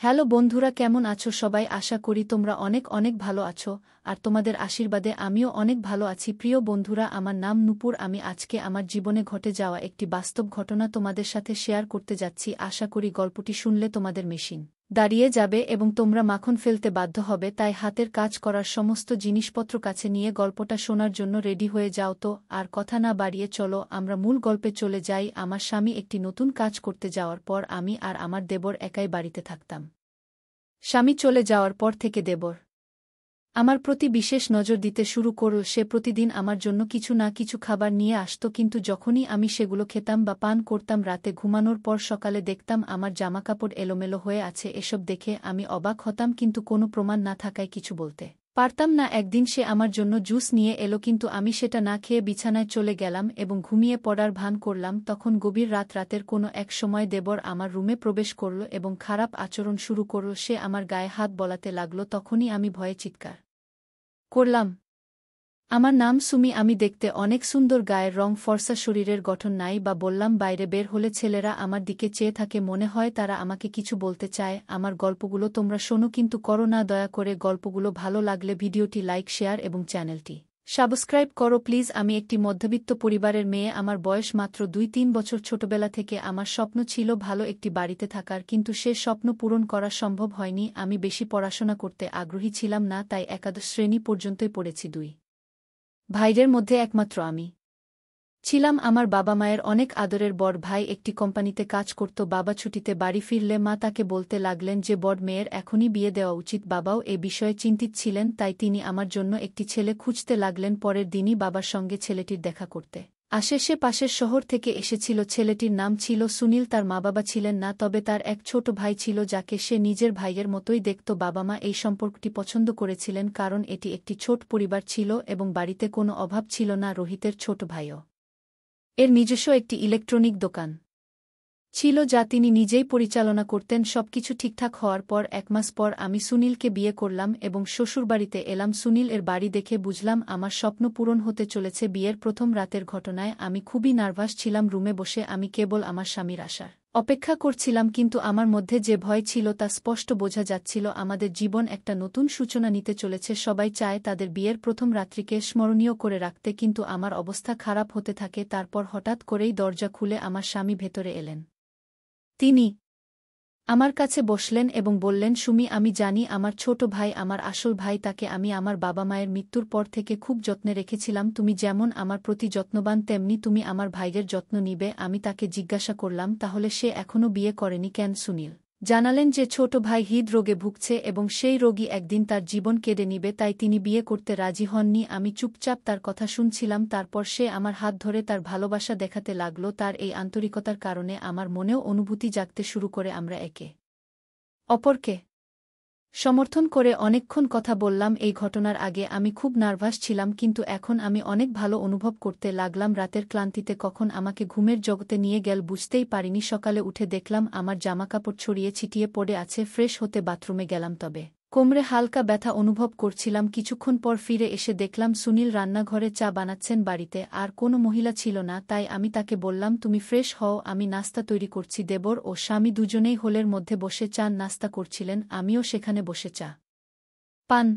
Hello বন্ধুরা, কেমন আছো সবাই? আশা করি তোমরা অনেক অনেক ভালো আছো, আর তোমাদের আশীর্বাদে আমিও অনেক ভালো আছি। প্রিয় বন্ধুরা, আমার নাম নূপুর। আমি আজকে আমার জীবনে ঘটে যাওয়া একটি বাস্তব ঘটনা তোমাদের সাথে শেয়ার করতে যাচ্ছি। আশা করি গল্পটি শুনলে তোমাদের মেশিন দাঁড়িয়ে যাবে এবং তোমরা মাখন ফেলতে বাধ্য হবে। তাই হাতের কাজ করার সমস্ত জিনিসপত্র কাছে নিয়ে গল্পটা শোনার জন্য রেডি হয়ে যাও। তো আর কথা না বাড়িয়ে চলো আমরা মূল গল্পে চলে যাই। আমার স্বামী একটি নতুন কাজ করতে যাওয়ার পর আমি আর আমার দেবর একাই বাড়িতে থাকতাম। স্বামী চলে যাওয়ার পর থেকে দেবর আমার প্রতি বিশেষ নজর দিতে শুরু করল। সে প্রতিদিন আমার জন্য কিছু না কিছু খাবার নিয়ে আসত, কিন্তু যখনই আমি সেগুলো খেতাম বা পান করতাম, রাতে ঘুমানোর পর সকালে দেখতাম আমার জামাকাপড় এলোমেলো হয়ে আছে। এসব দেখে আমি অবাক হতাম, কিন্তু কোনো প্রমাণ না থাকায় কিছু বলতে পারতাম না। একদিন সে আমার জন্য জুস নিয়ে এলো, কিন্তু আমি সেটা না খেয়ে বিছানায় চলে গেলাম এবং ঘুমিয়ে পড়ার ভান করলাম। তখন গভীর রাতের কোনো এক সময় দেবর আমার রুমে প্রবেশ করল এবং খারাপ আচরণ শুরু করল। সে আমার গায়ে হাত বলাতে লাগল। তখনই আমি ভয়ে চিৎকার করলাম। আমার নাম সুমি, আমি দেখতে অনেক সুন্দর, গায়ের রং ফর্সা, শরীরের গঠন নাই বা। বললাম, বাইরে বের হলে ছেলেরা আমার দিকে চেয়ে থাকে, মনে হয় তারা আমাকে কিছু বলতে চায়। আমার গল্পগুলো তোমরা শোনো, কিন্তু করো না দয়া করে। গল্পগুলো ভালো লাগলে ভিডিওটি লাইক, শেয়ার এবং চ্যানেলটি সাবস্ক্রাইব করো প্লিজ। আমি একটি মধ্যবিত্ত পরিবারের মেয়ে। আমার বয়স মাত্র ২-৩ বছর। ছোটবেলা থেকে আমার স্বপ্ন ছিল ভালো একটি বাড়িতে থাকার, কিন্তু সে স্বপ্ন পূরণ করা সম্ভব হয়নি। আমি বেশি পড়াশোনা করতে আগ্রহী ছিলাম না, তাই একাদশ শ্রেণী পর্যন্তই পড়েছি। দুই ভাইদের মধ্যে একমাত্র আমি ছিলাম। আমার বাবা মায়ের অনেক আদরের বড় ভাই একটি কোম্পানিতে কাজ করত। বাবা ছুটিতে বাড়ি ফিরলে মা তাকে বলতে লাগলেন যে বড় মেয়ের এখনই বিয়ে দেওয়া উচিত। বাবাও এ বিষয়ে চিন্তিত ছিলেন, তাই তিনি আমার জন্য একটি ছেলে খুঁজতে লাগলেন। পরের দিনই বাবার সঙ্গে ছেলেটির দেখা করতে আসে। সে পাশের শহর থেকে এসেছিল। ছেলেটির নাম ছিল সুনীল। তার মা বাবা ছিলেন না, তবে তার এক ছোট ভাই ছিল যাকে সে নিজের ভাইয়ের মতোই দেখত। বাবা মা এই সম্পর্কটি পছন্দ করেছিলেন, কারণ এটি একটি ছোট পরিবার ছিল এবং বাড়িতে কোনো অভাব ছিল না। রোহিতের ছোট ভাইও এর নিজস্ব একটি ইলেকট্রনিক দোকান ছিল, যা তিনি নিজেই পরিচালনা করতেন। সবকিছু ঠিকঠাক হওয়ার পর ১ মাস পর আমি সুনীলকে বিয়ে করলাম এবং শ্বশুরবাড়িতে এলাম। সুনীল এর বাড়ি দেখে বুঝলাম আমার স্বপ্ন পূরণ হতে চলেছে। বিয়ের প্রথম রাতের ঘটনায় আমি খুবই নার্ভাস ছিলাম। রুমে বসে আমি কেবল আমার স্বামীর আসার অপেক্ষা করছিলাম, কিন্তু আমার মধ্যে যে ভয় ছিল তা স্পষ্ট বোঝা যাচ্ছিল। আমাদের জীবন একটা নতুন সূচনা নিতে চলেছে। সবাই চায় তাদের বিয়ের প্রথম রাত্রিকে স্মরণীয় করে রাখতে, কিন্তু আমার অবস্থা খারাপ হতে থাকে। তারপর হঠাৎ করেই দরজা খুলে আমার স্বামী ভেতরে এলেন। তিনি আমার কাছে বসলেন এবং বললেন, সুমি, আমি জানি আমার ছোট ভাই আমার আসল ভাই। তাকে আমি আমার বাবা মায়ের মৃত্যুর পর থেকে খুব যত্নে রেখেছিলাম। তুমি যেমন আমার প্রতি যত্নবান, তেমনি তুমি আমার ভাইয়ের যত্ন নিবে। আমি তাকে জিজ্ঞাসা করলাম, তাহলে সে এখনও বিয়ে করেনি কেন? সুনীল জানালেন যে ছোট ভাই হৃদরোগে ভুগছে এবং সেই রোগী একদিন তার জীবন কেড়ে নিবে, তাই তিনি বিয়ে করতে রাজি হননি। আমি চুপচাপ তার কথা শুনছিলাম। তারপর সে আমার হাত ধরে তার ভালোবাসা দেখাতে লাগল। তার এই আন্তরিকতার কারণে আমার মনেও অনুভূতি জাগতে শুরু করে। আমরা একে অপরকে সমর্থন করে অনেকক্ষণ কথা বললাম। এই ঘটনার আগে আমি খুব নার্ভাস ছিলাম, কিন্তু এখন আমি অনেক ভালো অনুভব করতে লাগলাম। রাতের ক্লান্তিতে কখন আমাকে ঘুমের জগতে নিয়ে গেল বুঝতেই পারিনি। সকালে উঠে দেখলাম আমার জামাকাপড় ছড়িয়ে ছিটিয়ে পড়ে আছে। ফ্রেশ হতে বাথরুমে গেলাম, তবে কোমরে হালকা ব্যথা অনুভব করছিলাম। কিছুক্ষণ পর ফিরে এসে দেখলাম সুনীল রান্নাঘরে চা বানাচ্ছেন। বাড়িতে আর কোনো মহিলা ছিল না, তাই আমি তাকে বললাম, তুমি ফ্রেশ হও, আমি নাস্তা তৈরি করছি। দেবর ও স্বামী দুজনেই হোলের মধ্যে বসে চা নাস্তা করছিলেন। আমিও সেখানে বসে চা পান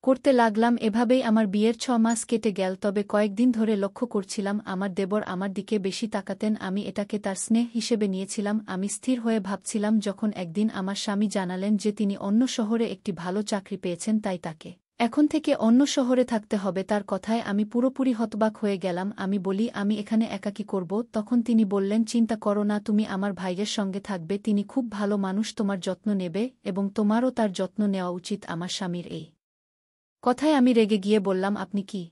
করতে লাগলাম। এভাবেই আমার বিয়ের ৬ মাস কেটে গেল। তবে কয়েকদিন ধরে লক্ষ্য করছিলাম আমার দেবর আমার দিকে বেশি তাকাতেন। আমি এটাকে তার স্নেহ হিসেবে নিয়েছিলাম। আমি স্থির হয়ে ভাবছিলাম, যখন একদিন আমার স্বামী জানালেন যে তিনি অন্য শহরে একটি ভালো চাকরি পেয়েছেন, তাই তাকে এখন থেকে অন্য শহরে থাকতে হবে। তার কথায় আমি পুরোপুরি হতবাক হয়ে গেলাম। আমি বলি, আমি এখানে একা কি করব? তখন তিনি বললেন, চিন্তা করো না, তুমি আমার ভাইয়ের সঙ্গে থাকবে। তিনি খুব ভালো মানুষ, তোমার যত্ন নেবে এবং তোমারও তার যত্ন নেওয়া উচিত। আমার স্বামীর এই কথায় আমি রেগে গিয়ে বললাম, আপনি কি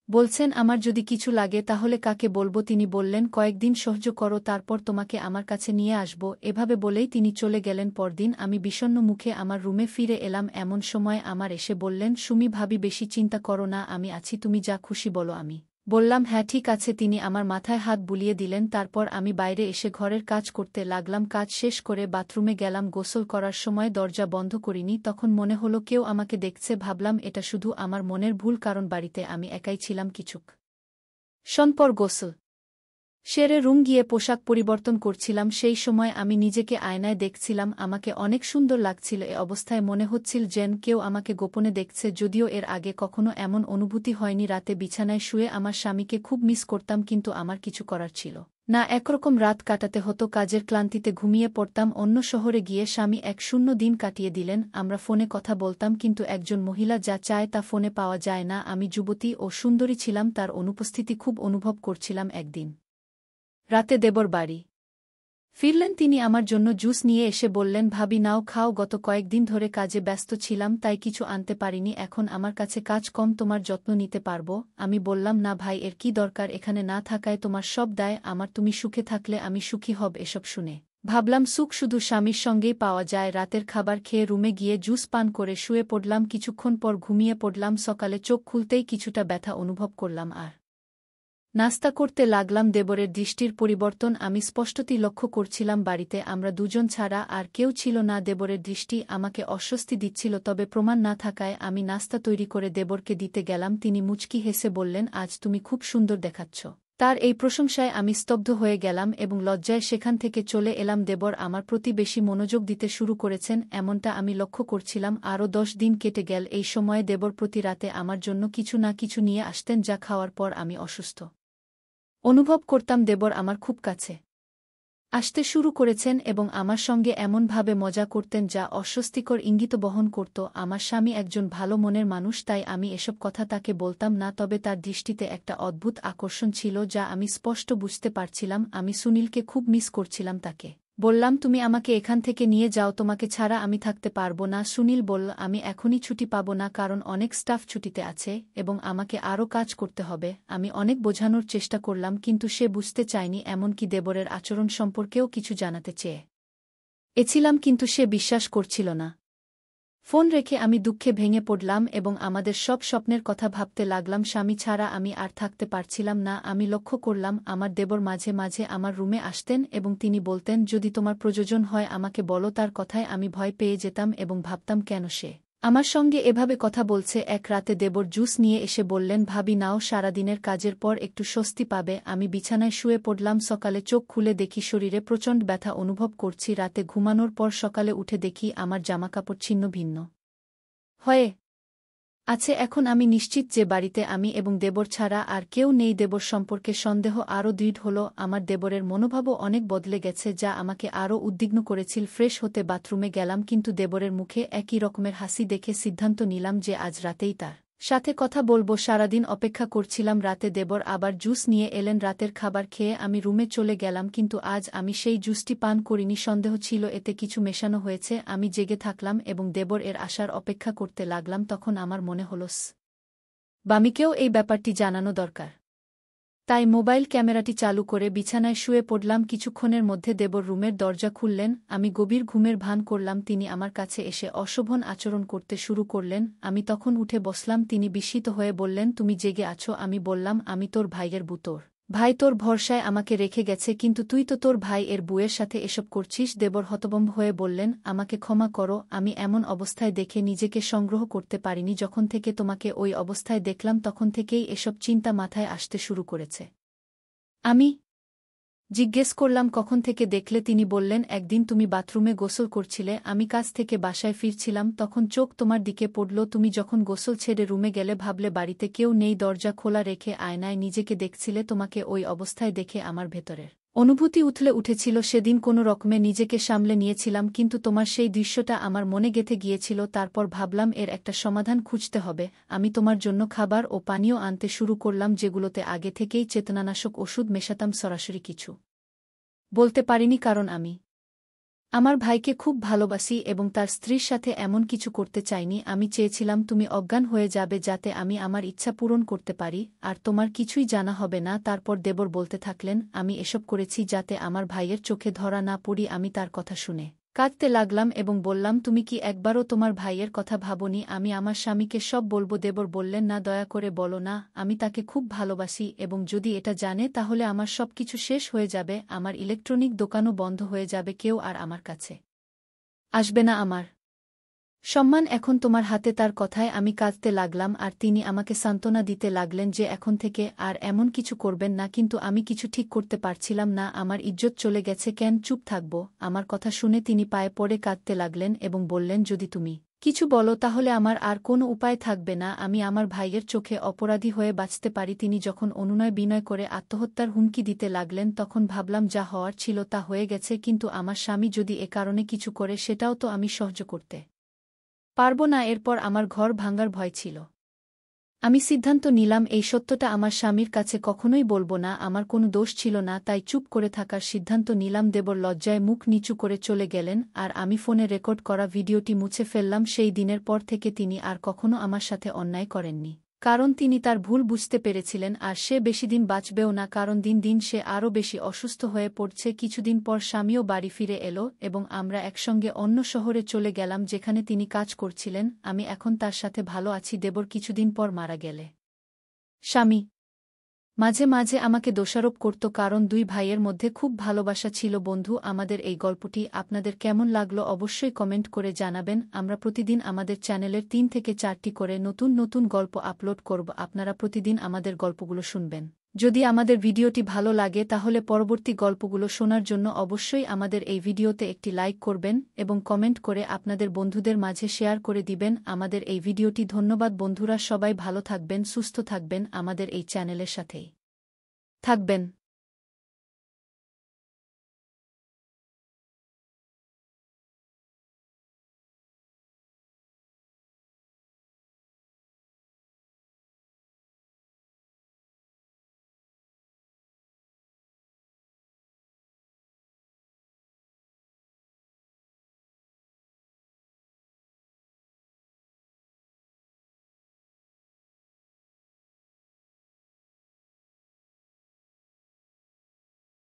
বলছেন? আমার যদি কিছু লাগে তাহলে কাকে বলবো? তিনি বললেন, কয়েকদিন সহ্য করো, তারপর তোমাকে আমার কাছে নিয়ে আসব। এভাবে বলেই তিনি চলে গেলেন। পরদিন আমি বিষণ্ণ মুখে আমার রুমে ফিরে এলাম। এমন সময় আমার এসে বললেন, সুমি ভাবি, বেশি চিন্তা করো না, আমি আছি, তুমি যা খুশি বলো। আমি বললাম, হ্যাঁ ঠিক আছে। তিনি আমার মাথায় হাত বুলিয়ে দিলেন। তারপর আমি বাইরে এসে ঘরের কাজ করতে লাগলাম। কাজ শেষ করে বাথরুমে গেলাম। গোসল করার সময় দরজা বন্ধ করিনি। তখন মনে হলো কেউ আমাকে দেখছে। ভাবলাম এটা শুধু আমার মনের ভুল, কারণ বাড়িতে আমি একাই ছিলাম। কিছুক্ষণ পর গোসল সেরে রুম গিয়ে পোশাক পরিবর্তন করছিলাম, সেই সময় আমি নিজেকে আয়নায় দেখছিলাম। আমাকে অনেক সুন্দর লাগছিল। এ অবস্থায় মনে হচ্ছিল যেন কেউ আমাকে গোপনে দেখছে, যদিও এর আগে কখনো এমন অনুভূতি হয়নি। রাতে বিছানায় শুয়ে আমার স্বামীকে খুব মিস করতাম, কিন্তু আমার কিছু করার ছিল না। একরকম রাত কাটাতে হতো, কাজের ক্লান্তিতে ঘুমিয়ে পড়তাম। অন্য শহরে গিয়ে স্বামী এক শূন্য দিন কাটিয়ে দিলেন। আমরা ফোনে কথা বলতাম, কিন্তু একজন মহিলা যা চায় তা ফোনে পাওয়া যায় না। আমি যুবতী ও সুন্দরী ছিলাম, তার অনুপস্থিতি খুব অনুভব করছিলাম। একদিন রাতে দেবর বাড়ি ফিরলেন। তিনি আমার জন্য জুস নিয়ে এসে বললেন, ভাবি নাও, খাও। গত কয়েকদিন ধরে কাজে ব্যস্ত ছিলাম, তাই কিছু আনতে পারিনি। এখন আমার কাছে কাজ কম, তোমার যত্ন নিতে পারবো। আমি বললাম, না ভাই, এর কি দরকার? এখানে না থাকায় তোমার সব দায় আমার। তুমি সুখে থাকলে আমি সুখী হব। এসব শুনে ভাবলাম সুখ শুধু স্বামীর সঙ্গেই পাওয়া যায়। রাতের খাবার খেয়ে রুমে গিয়ে জুস পান করে শুয়ে পড়লাম। কিছুক্ষণ পর ঘুমিয়ে পড়লাম। সকালে চোখ খুলতেই কিছুটা ব্যথা অনুভব করলাম আর নাস্তা করতে লাগলাম। দেবরের দৃষ্টির পরিবর্তন আমি স্পষ্টতই লক্ষ্য করছিলাম। বাড়িতে আমরা দুজন ছাড়া আর কেউ ছিল না। দেবরের দৃষ্টি আমাকে অস্বস্তি দিচ্ছিল, তবে প্রমাণ না থাকায় আমি নাস্তা তৈরি করে দেবরকে দিতে গেলাম। তিনি মুচকি হেসে বললেন, আজ তুমি খুব সুন্দর দেখাচ্ছ। তার এই প্রশংসায় আমি স্তব্ধ হয়ে গেলাম এবং লজ্জায় সেখান থেকে চলে এলাম। দেবর আমার প্রতি বেশি মনোযোগ দিতে শুরু করেছেন, এমনটা আমি লক্ষ্য করছিলাম। আরও 10 দিন কেটে গেল। এই সময়ে দেবর প্রতি রাতে আমার জন্য কিছু না কিছু নিয়ে আসতেন, যা খাওয়ার পর আমি অসুস্থ অনুভব করতাম। দেবর আমার খুব কাছে আসতে শুরু করেছেন এবং আমার সঙ্গে এমনভাবে মজা করতেন যা অস্বস্তিকর ইঙ্গিত বহন করত। আমার স্বামী একজন ভালো মনের মানুষ, তাই আমি এসব কথা তাকে বলতাম না, তবে তার দৃষ্টিতে একটা অদ্ভুত আকর্ষণ ছিল যা আমি স্পষ্ট বুঝতে পারছিলাম। আমি সুনীলকে খুব মিস করছিলাম। তাকে বললাম, তুমি আমাকে এখান থেকে নিয়ে যাও, তোমাকে ছাড়া আমি থাকতে পারবো না। সুনীল বলল, আমি এখনই ছুটি পাবো না, কারণ অনেক স্টাফ ছুটিতে আছে এবং আমাকে আরও কাজ করতে হবে। আমি অনেক বোঝানোর চেষ্টা করলাম, কিন্তু সে বুঝতে চায়নি। এমনকি দেবরের আচরণ সম্পর্কেও কিছু জানাতে চেয়ে এছিলাম, কিন্তু সে বিশ্বাস করছিল না। ফোন রেখে আমি দুঃখে ভেঙে পড়লাম এবং আমাদের সব স্বপ্নের কথা ভাবতে লাগলাম। স্বামী ছাড়া আমি আর থাকতে পারছিলাম না। আমি লক্ষ্য করলাম আমার দেবর মাঝে মাঝে আমার রুমে আসতেন এবং তিনি বলতেন, যদি তোমার প্রয়োজন হয় আমাকে বলো। তার কথায় আমি ভয় পেয়ে যেতাম এবং ভাবতাম, কেন সে আমার সঙ্গে এভাবে কথা বলছে। এক রাতে দেবর জুস নিয়ে এসে বললেন, ভাবি নাও, সারাদিনের কাজের পর একটু স্বস্তি পাবে। আমি বিছানায় শুয়ে পড়লাম। সকালে চোখ খুলে দেখি শরীরে প্রচণ্ড ব্যথা অনুভব করছি। রাতে ঘুমানোর পর সকালে উঠে দেখি আমার জামাকাপড় ছিন্ন ভিন্ন হয়ে আছে। এখন আমি নিশ্চিত যে বাড়িতে আমি এবং দেবর ছাড়া আর কেউ নেই। দেবর সম্পর্কে সন্দেহ আরও দৃঢ় হল। আমার দেবরের মনোভাবও অনেক বদলে গেছে, যা আমাকে আরও উদ্বিগ্ন করেছিল। ফ্রেশ হতে বাথরুমে গেলাম, কিন্তু দেবরের মুখে একই রকমের হাসি দেখে সিদ্ধান্ত নিলাম যে আজ রাতেই তার সাথে কথা বলবো। সারাদিন অপেক্ষা করছিলাম। রাতে দেবর আবার জুস নিয়ে এলেন। রাতের খাবার খেয়ে আমি রুমে চলে গেলাম, কিন্তু আজ আমি সেই জুসটি পান করিনি। সন্দেহ ছিল এতে কিছু মেশানো হয়েছে। আমি জেগে থাকলাম এবং দেবর এর আসার অপেক্ষা করতে লাগলাম। তখন আমার মনে হল বামিকেও এই ব্যাপারটি জানানো দরকার। তাই মোবাইল ক্যামেরাটি চালু করে বিছানায় শুয়ে পড়লাম। কিছুক্ষণের মধ্যে দেবর রুমের দরজা খুললেন। আমি গভীর ঘুমের ভান করলাম। তিনি আমার কাছে এসে অশোভন আচরণ করতে শুরু করলেন। আমি তখন উঠে বসলাম। তিনি বিস্মিত হয়ে বললেন, তুমি জেগে আছো? আমি বললাম, আমি তোর ভাইয়ের বউ। তোর ভাই তোর ভরসায় আমাকে রেখে গেছে, কিন্তু তুই তো তোর ভাই এর বুয়ের সাথে এসব করছিস। দেবর হতভম্ব হয়ে বললেন, আমাকে ক্ষমা করো, আমি এমন অবস্থায় দেখে নিজেকে সংগ্রহ করতে পারিনি। যখন থেকে তোমাকে ওই অবস্থায় দেখলাম তখন থেকেই এসব চিন্তা মাথায় আসতে শুরু করেছে। আমি জিজ্ঞেস করলাম, কখন থেকে দেখলে? তিনি বললেন, একদিন তুমি বাথরুমে গোসল করছিলে, আমি কাজ থেকে বাসায় ফিরছিলাম, তখন চোখ তোমার দিকে পড়ল। তুমি যখন গোসল ছেড়ে রুমে গেলে ভাবলে বাড়িতে কেউ নেই, দরজা খোলা রেখে আয়নায় নিজেকে দেখছিলে। তোমাকে ওই অবস্থায় দেখে আমার ভেতরের অনুভূতি উথলে উঠেছিল। সেদিন কোনো রকমে নিজেকে সামলে নিয়েছিলাম, কিন্তু তোমার সেই দৃশ্যটা আমার মনে গেঁথে গিয়েছিল। তারপর ভাবলাম এর একটা সমাধান খুঁজতে হবে। আমি তোমার জন্য খাবার ও পানীয় আনতে শুরু করলাম, যেগুলোতে আগে থেকেই চেতনানাশক ওষুধ মেশাতাম। সরাসরি কিছু বলতে পারিনি, কারণ আমি আমার ভাইকে খুব ভালোবাসি এবং তার স্ত্রীর সাথে এমন কিছু করতে চাইনি। আমি চেয়েছিলাম তুমি অজ্ঞান হয়ে যাবে, যাতে আমি আমার ইচ্ছা পূরণ করতে পারি, আর তোমার কিছুই জানা হবে না। তারপর দেবর বলতে থাকলেন, আমি এসব করেছি যাতে আমার ভাইয়ের চোখে ধরা না পড়ি। আমি তার কথা শুনে কাঁদতে লাগলাম এবং বললাম, তুমি কি একবারও তোমার ভাইয়ের কথা ভাবোনি? আমি আমার স্বামীকে সব বলবো। দেবর বললেন, না, দয়া করে বলো না। আমি তাকে খুব ভালোবাসি এবং যদি এটা জানে তাহলে আমার সবকিছু শেষ হয়ে যাবে। আমার ইলেকট্রনিক দোকানও বন্ধ হয়ে যাবে। কেউ আর আমার কাছে আসবে না। আমার সম্মান এখন তোমার হাতে। তার কথায় আমি কাঁদতে লাগলাম আর তিনি আমাকে সান্ত্বনা দিতে লাগলেন যে এখন থেকে আর এমন কিছু করবেন না, কিন্তু আমি কিছু ঠিক করতে পারছিলাম না। আমার ইজ্জত চলে গেছে, কেন চুপ থাকব? আমার কথা শুনে তিনি পায়ে পড়ে কাঁদতে লাগলেন এবং বললেন, যদি তুমি কিছু বলো তাহলে আমার আর কোনো উপায় থাকবে না, আমি আমার ভাইয়ের চোখে অপরাধী হয়ে বাঁচতে পারি। তিনি যখন অনুনয় বিনয় করে আত্মহত্যার হুমকি দিতে লাগলেন তখন ভাবলাম যা হওয়ার ছিল তা হয়ে গেছে, কিন্তু আমার স্বামী যদি এ কারণে কিছু করে সেটাও তো আমি সহ্য করতে পারব না। এরপর আমার ঘর ভাঙার ভয় ছিল। আমি সিদ্ধান্ত নিলাম এই সত্যটা আমার স্বামীর কাছে কখনোই বলব না। আমার কোনো দোষ ছিল না, তাই চুপ করে থাকার সিদ্ধান্ত নিলাম। দেবর লজ্জায় মুখ নিচু করে চলে গেলেন আর আমি ফোনে রেকর্ড করা ভিডিওটি মুছে ফেললাম। সেই দিনের পর থেকে তিনি আর কখনো আমার সাথে অন্যায় করেননি, কারণ তিনি তার ভুল বুঝতে পেরেছিলেন আর সে বেশিদিন বাঁচবেও না, কারণ দিন দিন সে আরও বেশি অসুস্থ হয়ে পড়ছে। কিছুদিন পর স্বামীও বাড়ি ফিরে এলো এবং আমরা একসঙ্গে অন্য শহরে চলে গেলাম যেখানে তিনি কাজ করছিলেন। আমি এখন তার সাথে ভালো আছি। দেবর কিছুদিন পর মারা গেলে স্বামী মাঝে মাঝে আমাকে দোষারোপ করত, কারণ দুই ভাইয়ের মধ্যে খুব ভালোবাসা ছিল। বন্ধু, আমাদের এই গল্পটি আপনাদের কেমন লাগলো অবশ্যই কমেন্ট করে জানাবেন। আমরা প্রতিদিন আমাদের চ্যানেলের 3 থেকে 4টি করে নতুন নতুন গল্প আপলোড করব, আপনারা প্রতিদিন আমাদের গল্পগুলো শুনবেন। যদি আমাদের ভিডিওটি ভালো লাগে তাহলে পরবর্তী গল্পগুলো শোনার জন্য অবশ্যই আমাদের এই ভিডিওতে একটি লাইক করবেন এবং কমেন্ট করে আপনাদের বন্ধুদের মাঝে শেয়ার করে দিবেন আমাদের এই ভিডিওটি। ধন্যবাদ বন্ধুরা, সবাই ভালো থাকবেন, সুস্থ থাকবেন, আমাদের এই চ্যানেলের সাথেই থাকবেন।